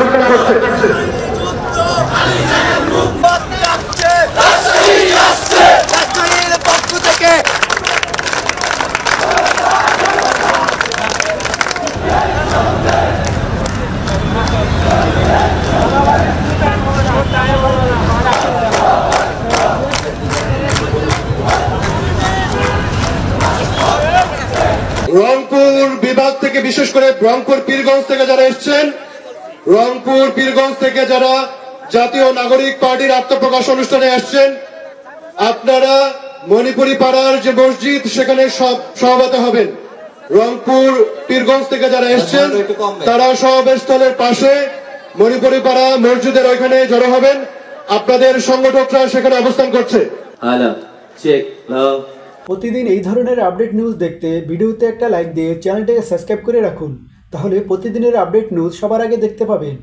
অবস্থান করছে। রংপুর বিভাগ থেকে, বিশেষ করে রংপুর পীরগঞ্জ থেকে যারা এসছেন, রংপুর পীরগঞ্জ থেকে যারা জাতীয় নাগরিক পার্টির আত্মপ্রকাশ অনুষ্ঠানে আসছেন, আপনারা মণিপুরি পাড়ার যে মসজিদ সেখানে সমাবেত হবেন। রংপুর পীরগঞ্জ থেকে যারা এসছেন তারা সমাবেশ স্থলের পাশে মণিপুরি পাড়া মসজিদের ওইখানে জড়ো হবেন। আপনাদের সংগঠকরা সেখানে অবস্থান করছে। প্রতিদিন এই ধরনের আপডেট নিউজ দেখতে ভিডিওতে একটা লাইক দিয়ে চ্যানেলটাকে সাবস্ক্রাইব করে রাখুন, তাহলে প্রতিদিনের আপডেট নিউজ সবার আগে দেখতে পাবেন।